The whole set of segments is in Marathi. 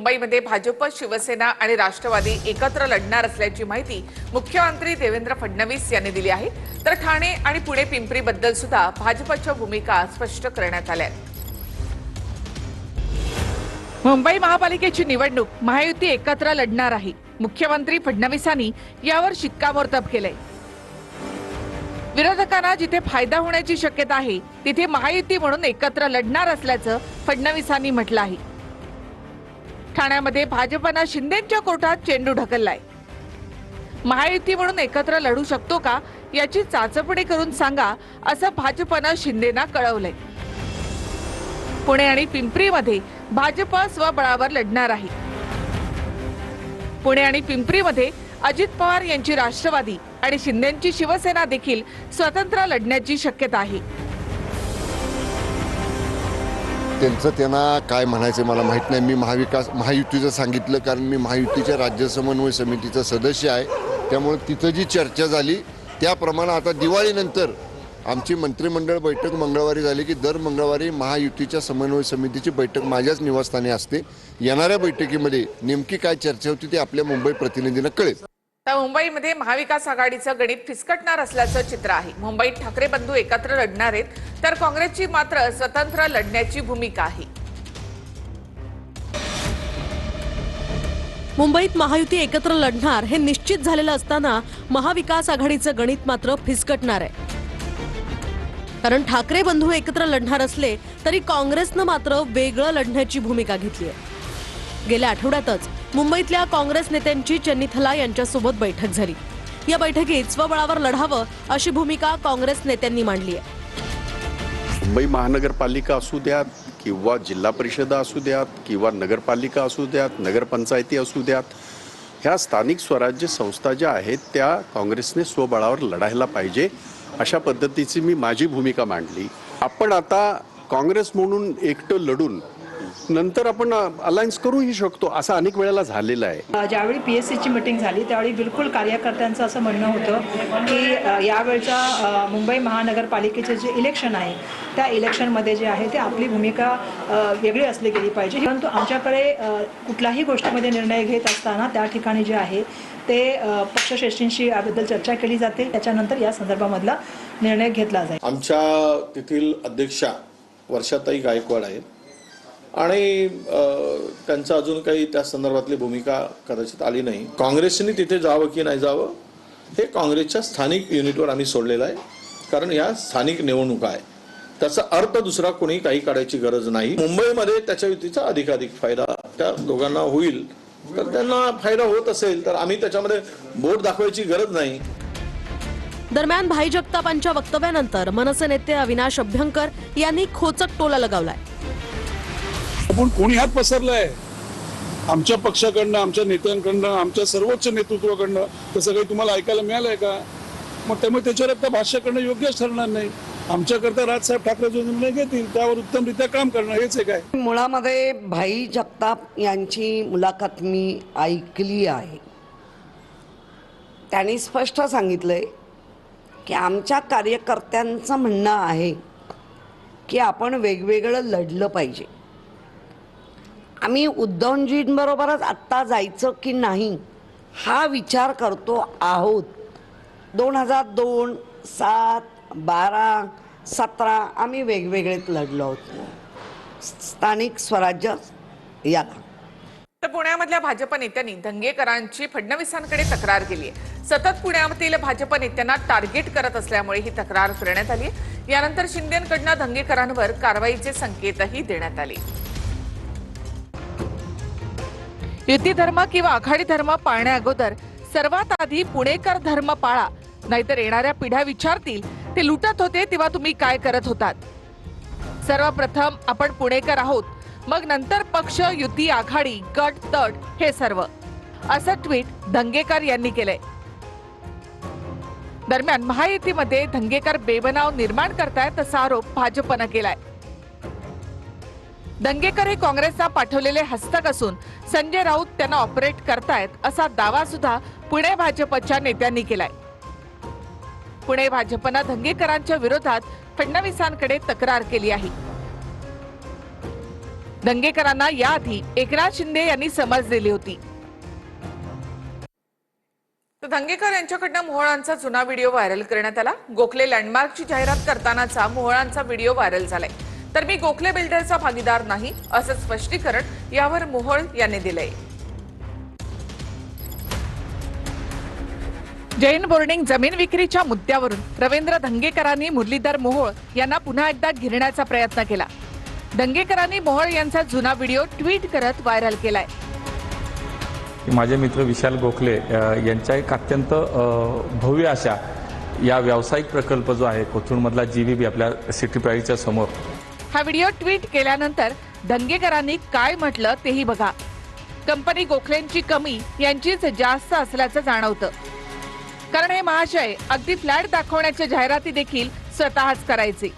मुंबईमध्ये भाजप, शिवसेना आणि राष्ट्रवादी एकत्र लढणार असल्याची माहिती मुख्यमंत्री देवेंद्र फडणवीस यांनी दिली आहे। तर ठाणे आणि पुणे पिंपरी बद्दल सुद्धा भाजपच्या भूमिका स्पष्ट करण्यात आल्या आहेत। मुंबई महापालिकेची निवडणूक महायुती एकत्र लढणार आहे। मुख्यमंत्री फडणवीसांनी यावर शिक्कामोर्तब केलंय। विरोधकांना जिथे फायदा होण्याची शक्यता आहे तिथे महायुती म्हणून एकत्र लढणार असल्याचं फडणवीसांनी म्हटलं आहे। ठाण्यामध्ये भाजपनं शिंदेंच्या कोर्टात चेंडू ढकललाय। महायुती म्हणून एकत्र लढू शकतो का याची चाचपणी करून सांगा असं भाजपनं शिंदेंना कळवलंय। पुणे आणि पिंपरीमध्ये भाजप स्वबळावर लढणार आहे। पुणे आणि पिंपरीमध्ये अजित पवार यांची राष्ट्रवादी आणि शिंदेंची शिवसेना देखील स्वतंत्र लढण्याची शक्यता आहे। त्यांना काय म्हणायचं मला माहित नाही। मी महायुतीचं सांगितलं कारण मी महायुतीच्या राज्य समन्वय समितीचा सदस्य आहे। त्यामुळे तिथं जी चर्चा झाली त्याप्रमाणे आता दिवाळीनंतर आमची मंत्रिमंडळ बैठक मंगळवारी झाली की दर मंगळवारी महायुतीच्या समन्वय समितीची बैठक माझ्याच निवासस्थानी असते। येणाऱ्या बैठकीमध्ये नेमकी काय चर्चा होती ते आपल्या मुंबई प्रतिनिधींना कळेल। तर मुंबईमध्ये महाविकास आघाडीचं गणित फिसकटणार असल्याचं चित्र आहे। मुंबईत ठाकरे बंधू एकत्र लढणार आहेत, तर काँग्रेसची मात्र स्वतंत्र लढण्याची भूमिका आहे। मुंबईत महायुती एकत्र लढणार हे निश्चित झालेलं असताना महाविकास आघाडीचं गणित मात्र फिसकटणार आहे। कारण ठाकरे बंधू एकत्र लढणार असले तरी काँग्रेसनं मात्र वेगळं लढण्याची भूमिका घेतली आहे। गेल्या आठवड्यातच मुंबईतल्या काँग्रेस नेत्यांची चन्नीथला यांच्यासोबत बैठक झाली। या बैठकीत स्वबळावर लढावं अशी भूमिका काँग्रेस नेत्यांनी मांडली आहे। मुंबई महानगरपालिका असू द्यात किंवा जिल्हा परिषदा असू द्यात किंवा नगरपालिका असू द्यात, नगरपंचायती असू द्यात, ह्या स्थानिक स्वराज्य संस्था ज्या आहेत त्या काँग्रेसने स्वबळावर लढायला पाहिजे अशा पद्धतीची मी माझी भूमिका मांडली। आपण आता काँग्रेस म्हणून एकटं लढून नंतर आपण अलायन्स करूही शकतो असं अनेक वेळेला झालेलं आहे। ज्यावेळी पीएससीची मीटिंग झाली त्यावेळी बिलकुल कार्यकर्त्यांचं असं म्हणणं होतं की यावेळच्या मुंबई महानगरपालिकेचे जे इलेक्शन आहे त्या इलेक्शनमध्ये जे आहे ते आपली भूमिका वेगळी असली गेली पाहिजे। परंतु आमच्याकडे कुठल्याही गोष्टीमध्ये निर्णय घेत असताना त्या ठिकाणी जे आहे ते पक्षश्रेष्ठींशी याबद्दल चर्चा केली जाते, त्याच्यानंतर या संदर्भामधला निर्णय घेतला जाईल। आमच्या तेथील अध्यक्षा वर्षाताई गायकवाड आहेत आणि त्यांचं अजून काही त्या संदर्भातली भूमिका कदाचित आली नाही। काँग्रेसने तिथे जावं की नाही जावं हे काँग्रेसच्या स्थानिक युनिटवर आम्ही सोडलेलं आहे, कारण या स्थानिक निवडणुका आहे। त्याचा अर्थ दुसरा कोणी काही काढायची गरज नाही। मुंबईमध्ये त्याच्या युतीचा अधिकाधिक फायदा त्या दोघांना होईल, तर त्यांना फायदा होत असेल तर आम्ही त्याच्यामध्ये बोट दाखवायची गरज नाही। दरम्यान भाई जगतापांच्या वक्तव्यानंतर मनसे नेते अविनाश अभ्यंकर यांनी खोचक टोला लगावलाय। आपण कोणी हात पसरलाय आमच्या पक्षाकडनं, आमच्या नेत्यांकडनं, आमच्या सर्वोच्च नेतृत्वाकडनं तसं काही तुम्हाला ऐकायला मिळालंय का? मग त्यामुळे त्याच्यावर आता भाष्य करणं योग्यच ठरणार नाही। आमच्याकरता राजसाहेब ठाकरे जो निर्णय घेतील त्यावर उत्तमरित्या काम करणं हेच आहे। काय मुळामध्ये भाई जगताप यांची मुलाखत मी ऐकली आहे। त्यांनी स्पष्ट सांगितलंय की आमच्या कार्यकर्त्यांचं म्हणणं आहे की आपण वेगवेगळं लढलं पाहिजे। आम्ही उद्धवजींबरोबरच आत्ता जायचं की नाही हा विचार करतो आहोत। 2002, 7, 12, 17 आम्ही वेगवेगळेच लढलो आहोत स्थानिक स्वराज्य याला। तर पुण्यामधल्या भाजप नेत्यांनी धंगेकरांची फडणवीसांकडे तक्रार केली आहे। सतत पुण्यातील भाजप नेत्यांना टार्गेट करत असल्यामुळे ही तक्रार करण्यात आली आहे। यानंतर शिंदेंकडून धंगेकरांवर कारवाईचे संकेतही देण्यात आले। युती धर्म किंवा आघाडी धर्म पाळण्याअगोदर सर्वात आधी पुणेकर धर्म पाळा, नाहीतर येणाऱ्या पिढ्या विचारतील ते लुटत होते तेव्हा तुम्ही काय करत होतात। सर्वप्रथम आपण पुणेकर आहोत, मग नंतर पक्ष, युती, आघाडी, गट, तट हे सर्व, असं ट्विट धंगेकर यांनी केलंय। दरम्यान महायुतीमध्ये धंगेकर बेबनाव निर्माण करतायत असा आरोप भाजपनं केलाय। दंगेकर हे काँग्रेसचा पाठवलेले हस्तक असून संजय राऊत त्यांना ऑपरेट करतायत असा दावा सुद्धा पुणे भाजपच्या नेत्यांनी केलाय। पुणे भाजपनं धंगेकरांच्या विरोधात फडणवीसांकडे तक्रार केली आहे। दंगेकरांना याआधी एकनाथ शिंदे यांनी समज दिली होती. तर दंगेकर यांच्याकडनं मोहळांचा जुना व्हिडिओ व्हायरल करण्यात आला. गोखले लँडमार्कची जाहिरात करतानाचा मोहळांचा व्हिडिओ व्हायरल झालाय. तर मी गोखले बिल्डरचा भागीदार नाही असं स्पष्टीकरण यावर मोहोळ यांनी दिलंय. जैन बोर्डिंग जमीन विक्रीच्या मुद्द्यावरून रवींद्र दंगेकरांनी मुरलीधर मोहोळ यांना पुन्हा एकदा घेरण्याचा प्रयत्न केला. दंगेकरांनी मोहोळ यांचा जुना व्हिडिओ ट्विट करत व्हायरल केलाय. माझे मित्र विशाल गोखले यांच्या एक अत्यंत भव्य अशा या व्यावसायिक प्रकल्प जो आहे कोथरूडमधला जीव्हीबी आपल्या सिटी प्राईडच्या समोर. हा व्हिडिओ ट्विट केल्यानंतर दंगेकरांनी काय म्हटलं तेही बघा. कंपनी गोखलेंची कमी यांचीच जास्त असल्याचं जाणवतं. कारण हे महाशय अगदी फ्लॅट दाखवण्याच्या जाहिराती देखील स्वतःच करायचे.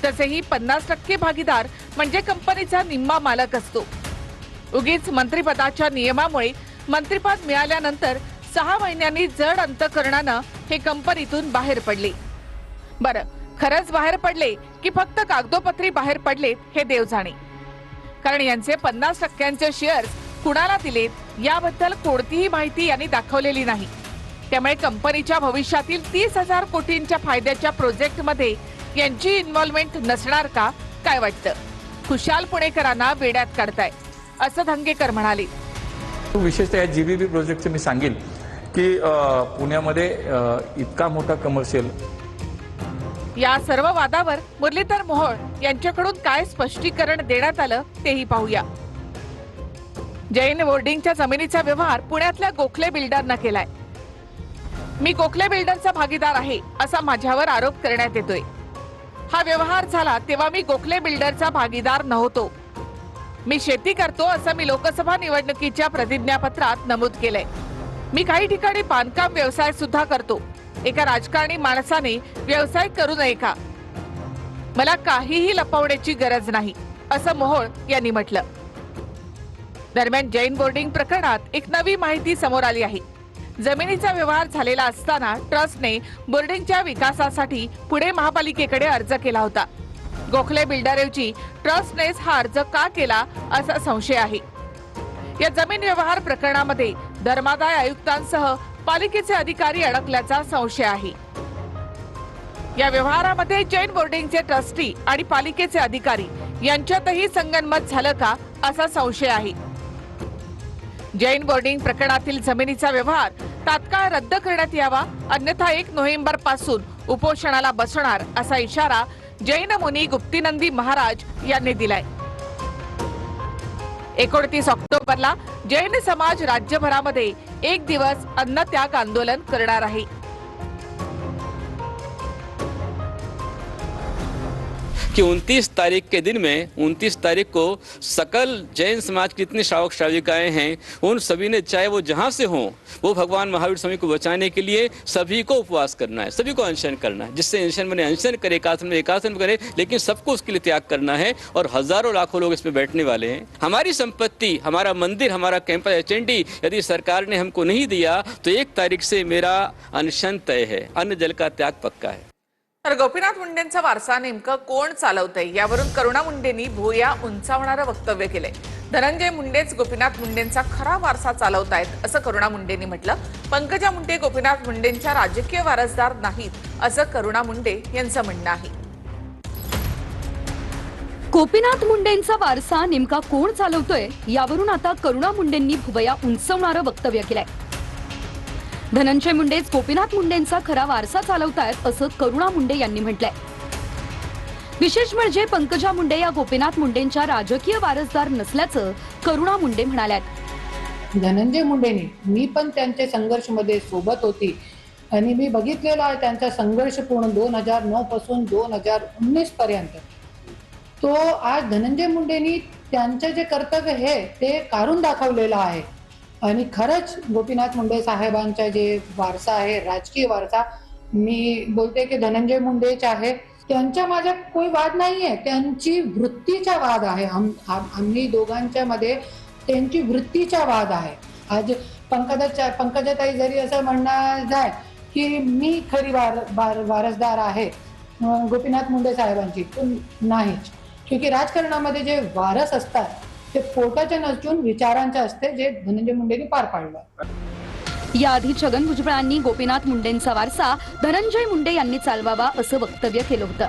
तसेही 50% भागीदार म्हणजे कंपनीचा निम्मा मालक असतो. उगीच मंत्रिपदाच्या नियमामुळे मंत्रिपद मिळाल्यानंतर 6 महिन्यांनी जड अंतकरणानं हे कंपनीतून बाहेर पडले. बरं, खरंच बाहेर पडले की फक्त कागदोपत्री बाहेर पडलेत हे देव जाणे. कारण यांचे 50% शेअर्स कुणाला दिलेत याबद्दल कोणतीही माहिती यांनी दाखवलेली नाही. त्यामुळे कंपनीच्या भविष्यातील 30,000 कोटींच्या फायद्याच्या प्रोजेक्टमध्ये यांची इन्व्हॉल्वमेंट नसणार का, काय वाटतं? खुशाल पुणेकरांना वेड्यात काढताय असं दंगेकर म्हणाले. विशेषतः या जीव्हीबी प्रोजेक्टचं मी सांगेल की पुण्यामध्ये इतका मोठा कमर्शियल. या सर्व वादावर मुरलीधर मोहोळ यांच्याकडून काय स्पष्टीकरण देण्यात आलं तेही पाहूया. जैन बोर्डिंगच्या जमिनीचा व्यवहार पुण्यातल्या गोखले बिल्डरनं केलाय. मी गोखले बिल्डरचा भागीदार आहे असा माझ्यावर आरोप करण्यात येतोय. हा व्यवहार झाला तेव्हा मी गोखले बिल्डरचा भागीदार नव्हतो. मी शेती करतो असं मी लोकसभा निवडणुकीच्या प्रतिज्ञापत्रात नमूद केलंय. मी काही ठिकाणी बांधकाम व्यवसाय सुद्धा करतो. एका राजकारणी माणसाने व्यवसाय करू नये का? मला काहीही लपवण्याची गरज नाही असं मोहोळ यांनी म्हटलं. दरम्यान जैन बोर्डिंग प्रकरणात एक नवी माहिती समोर आली आहे. जमिनीचा व्यवहार झालेला असताना ट्रस्टने बोर्डिंगच्या विकासासाठी पुणे महापालिकेकडे अर्ज केला होता. गोखले बिल्डरऐवजी ट्रस्टनेच हा अर्ज का केला असा संशय आहे. या जमीन व्यवहार प्रकरणामध्ये धर्मादाय आयुक्तांसह पालिकेचे अधिकारी अडकल्याचा संशय आहे. या व्यवहारामध्ये जैन बोर्डिंगचे ट्रस्टी आणि पालिकेचे अधिकारी यांच्यातही संगनमत झालं का असा संशय आहे. जैन बोर्डिंग प्रकरणातील जमिनीचा व्यवहार तात्काळ रद्द करण्यात यावा, अन्यथा 1 नोव्हेंबर पासून उपोषणाला बसणार असा इशारा जैन मुनी गुप्तीनंदी महाराज यांनी दिलाय. 29 ऑक्टोबरला जैन समाज राज्यभरामध्ये 1 दिवस अन्नत्याग आंदोलन करणार आहे. कि 29 तारीख के दिन में 29 तारीख को सकल जैन समाज की जितनी श्रावक श्राविकाएं हैं उन सभी ने, चाहे वो जहां से हों, वो भगवान महावीर स्वामी को बचाने के लिए सभी को उपवास करना है, सभी को अनशन करना है. जिससे अनशन में अनशन करे, एकासन करे, लेकिन सबको उसके लिए त्याग करना है. और हजारों लाखों लोग इसमें बैठने वाले हैं. हमारी संपत्ति, हमारा मंदिर, हमारा कैंपस एचएनडी यदि सरकार ने हमको नहीं दिया तो 1 तारीख से मेरा अनशन तय है. अन्न जल का त्याग पक्का है. तर गोपीनाथ मुंडेंचा वारसा नेमकं कोण चालवतंय यावरून करुणा मुंडेंनी भुवया उंचावणारं वक्तव्य केलंय. धनंजय मुंडेच गोपीनाथ मुंडेंचा खरा वारसा चालवतायत असं करुणा मुंडेंनी म्हटलं. पंकजा मुंडे गोपीनाथ मुंडेंच्या राजकीय वारसदार नाहीत असं करुणा मुंडे यांचं म्हणणं आहे. गोपीनाथ मुंडेंचा वारसा नेमका कोण चालवतोय यावरून आता करुणा मुंडेंनी भुवया उंचावणारं वक्तव्य केलंय. धनंजय मुंडेच गोपीनाथ मुंडेंचा खरा वारसा चालवतायत असं करुणा मुंडे यांनी म्हटलंय. विशेष म्हणजे पंकजा मुंडे या गोपीनाथ मुंडेंच्या राजकीय वारसदार नसल्याचं करुणा मुंडे म्हणाल्यात. धनंजय मुंडेंनी, मी पण त्यांच्या संघर्षमध्ये सोबत होती आणि मी बघितलेला आहे त्यांचा संघर्ष पूर्ण 2009 पासून 2019 पर्यंत. तो आज धनंजय मुंडेंनी त्यांचं जे कर्तव्य आहे ते काढून दाखवलेलं आहे. आणि खरंच गोपीनाथ मुंडे साहेबांचा जे वारसा आहे, राजकीय वारसा, मी बोलते की धनंजय मुंडेच आहे. त्यांच्या माझा कोई वाद नाहीये, त्यांची वृत्तीचा वाद आहे. आम्ही दोघांच्या मध्ये त्यांची वृत्तीचा वाद आहे. आज पंकजाताई जरी असं म्हणणं जाय की मी खरी वारसदार आहे गोपीनाथ मुंडे साहेबांची, पण नाहीच. क्योंकि राजकारणामध्ये जे वारस असतात ते पोटाचे नसून विचारांचे असते, जे धनंजय मुंडेंनी पार पाडलं. याआधी छगन भुजबळांनी गोपीनाथ मुंडेंचा वारसा धनंजय मुंडे यांनी चालवावा असं वक्तव्य केलं होतं.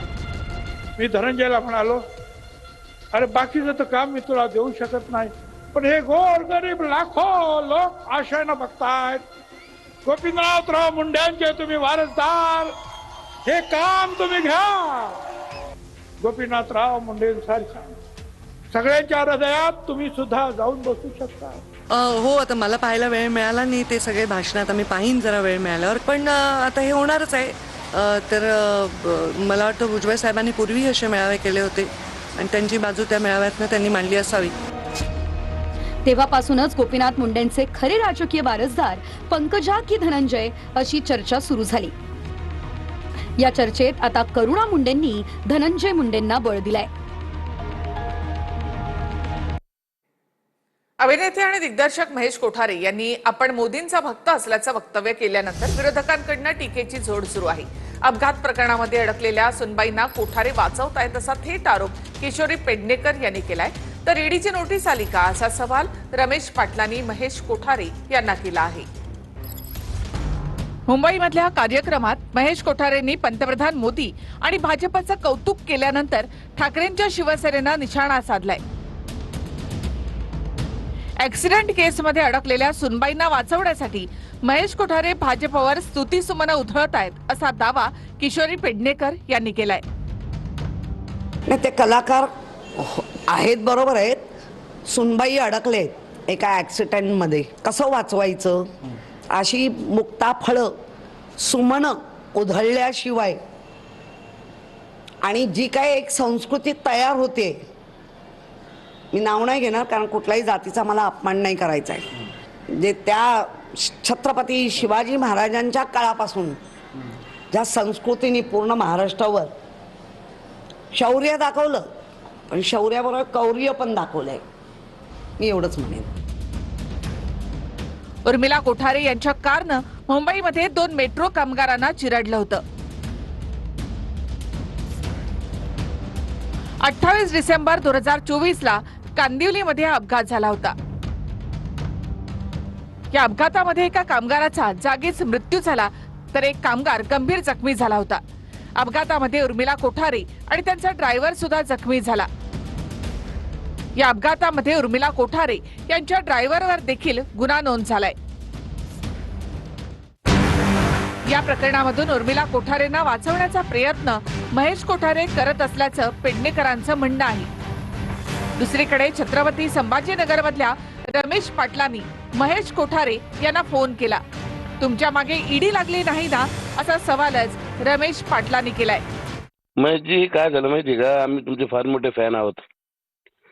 मी धनंजयला म्हणालो, अरे बाकीचं तर काम मी तुला देऊ शकत नाही, पण हे गोरगरीब लाखो लोक आशेनं बघतायत. गोपीनाथराव मुंडेंचे तुम्ही वारसदार, हे काम तुम्ही घ्या. गोपीनाथराव मुंडेंसारख्या सगळ्यांच्या हृदयात तुम्ही सुद्धा जाऊन बसू शकता. हो, आता मला पाहायला वेळ मिळाला नाही ते सगळे भाषण, आता मी पाहीन जरा वेळ मिळाल्यावर, पण आता हे होणारच आहे. तर मला वाटतं भुजबळ साहेबांनी पूर्वी असे मेळावे केले होते आणि त्यांची बाजू त्या मेळाव्यातनं त्यांनी मांडली असावी. तेव्हापासूनच गोपीनाथ मुंडेंचे खरे राजकीय वारसदार पंकजा की धनंजय अशी चर्चा सुरू झाली. या चर्चेत आता करुणा मुंडेंनी धनंजय मुंडेंना बळ दिलाय. अभिनेते आणि दिग्दर्शक महेश कोठारे यांनी आपण मोदींचा भक्त असल्याचं वक्तव्य केल्यानंतर विरोधकांकडून टीकेची झोड सुरू आहे. अपघात प्रकरणामध्ये अडकलेल्या सुनबाईंना कोठारे वाचवतायत असा थेट आरोप किशोरी पेडणेकर यांनी केलाय. तर ईडीची नोटीस आली का असा सवाल रमेश पाटलांनी महेश कोठारे यांना केला आहे. मुंबईमधल्या कार्यक्रमात महेश कोठारेंनी पंतप्रधान मोदी आणि भाजपचं कौतुक केल्यानंतर ठाकरेंच्या शिवसेनेनं निशाणा साधलाय. ऍक्सिडेंट केसमध्ये अडकलेल्या सुनबाईंना वाचवण्यासाठी महेश कोठारे भाजपवर स्तुतीसुमनं उधळतायत असा दावा किशोरी पेडणेकर यांनी केलाय. ते कलाकार आहेत, बरोबर आहेत. सुनबाई अडकलेत एका ॲक्सिडेंटमध्ये, कसं वाचवायचं अशी मुक्ताफळं सुमनं उधळल्याशिवाय आणि जी काय एक संस्कृती तयार होते, मी नाव नाही घेणार कारण कुठल्याही जातीचा मला अपमान नाही करायचा आहे, जे त्या छत्रपती शिवाजी महाराजांच्या काळापासून ज्या संस्कृतीने पूर्ण महाराष्ट्रावर शौर्य दाखवलं, पण शौर्याबरोबर कौर्य पण दाखवलंय, मी एवढंच म्हणेन. उर्मिला कोठारे यांच्या कारनं मुंबईमध्ये 2 मेट्रो कामगारांना चिरडलं होतं. 28 डिसेंबर 2024ला कांदिवलीमध्ये अपघात झाला होता. या अपघातामध्ये एका कामगाराचा जागीच मृत्यू झाला, तर एक कामगार गंभीर जखमी झाला होता. अपघातामध्ये उर्मिला कोठारे आणि त्यांचा ड्रायव्हर सुद्धा जखमी झाला. या अपघातामध्ये उर्मिला कोठारे यांच्या ड्रायव्हरवर देखील गुन्हा नोंद झालाय. या प्रकरणामधून उर्मिला कोठारेंना वाचवण्याचा प्रयत्न महेश कोठारे करत असल्याचं पेडणेकरांचं म्हणणं आहे. दुसरीकडे छत्रपती संभाजीनगरमधल्या रमेश पाटलांनी महेश कोठारे यांना फोन केला. तुमच्या मागे ईडी लागली नाही ना असा सवालच रमेश पाटलांनी केलाय. महेशजी, काय झालं माहिती का, आम्ही तुमचे फार मोठे फॅन आहोत.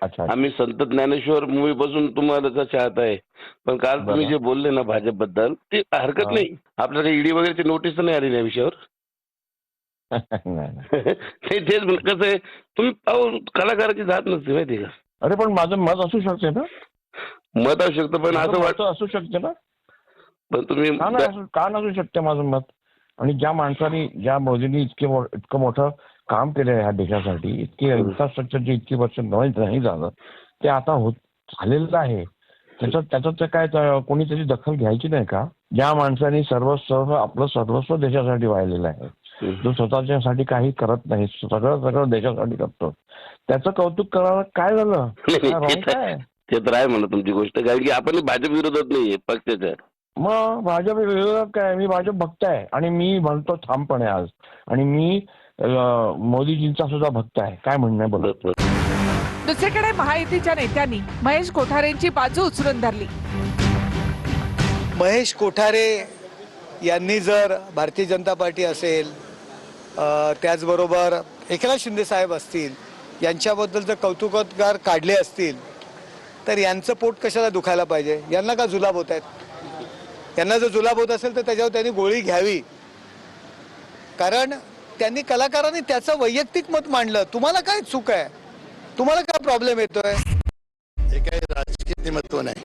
आम्ही संत ज्ञानेश्वर मूवी पासून तुम्हाला चाहत आहे, पण काल तुम्ही जे बोलले ना भाजप बद्दल, ते हरकत नाही. आपल्याला ईडी वगैरेची नोटीस तर नाही आली या विषयावर. तेच कसं आहे, तुम्ही कलाकाराची जात नसते माहिती का. अरे पण माझं मत असू शकते ना. मत असू शकतं, पण असं वाटतं असू शकते ना. पण तुम्ही का नसू शकते माझं मत. आणि ज्या माणसाने, ज्या मोदींनी इतकं मोठं काम केलं ह्या देशासाठी, इतकी इन्फ्रास्ट्रक्चरची इतकी वर्ष नाही झालं, ते आता झालेलं आहे. त्याच्यात काय कोणी त्याची दखल घ्यायची नाही का. ज्या माणसाने सर्वस्व आपलं सर्वस्व देशासाठी वाहिलेलं आहे, जो स्वतःच्यासाठी काही करत नाही, सगळं देशासाठी करतो, त्याचं कौतुक करायला काय झालं. ते तर आहे म्हणा तुमची गोष्ट, कारण की आपण भाजप विरोधात नाहीये पक्षाच्या. मग भाजप विरोधात काय, मी भाजप भक्त आहे आणि मी म्हणतो ठामपणे आज, आणि मी मोदीजींचा सुद्धा भक्त आहे. काय म्हणणं आहे बोलत. दुसरीकडे महायुतीच्या नेत्यांनी महेश कोठारेंची बाजू उचलून धरली. महेश कोठारे यांनी जर भारतीय जनता पार्टी असेल, त्याचबरोबर एकनाथ शिंदे साहेब असतील, यांच्याबद्दल जर कौतुकोद्गार काढले असतील, तर यांचं पोट कशाला दुखायला पाहिजे. यांना का जुलाब होत आहेत. यांना जर जुलाब होत असेल तर त्याच्यावर त्यांनी गोळी घ्यावी, कारण त्यांनी कलाकारांनी त्याचं वैयक्तिक मत मांडलं. तुम्हाला काय चूक आहे, तुम्हाला काय प्रॉब्लेम येतोय. हे काही राजकीय महत्व नाही.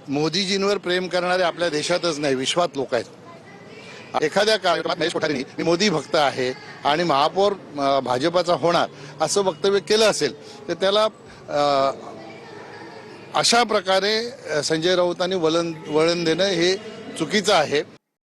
मोदीजींवर प्रेम करणारे आपल्या देशातच नाही, विश्वात लोक आहेत. एखाद्या कार्यक्रमात महेश कोठारेंनी मी मोदी भक्त आहे आणि महापौर भाजपाचा होणार असं वक्तव्य केलं असेल, तर त्याला अशा प्रकारे संजय राऊतांनी वळण देणं हे चुकीचं आहे.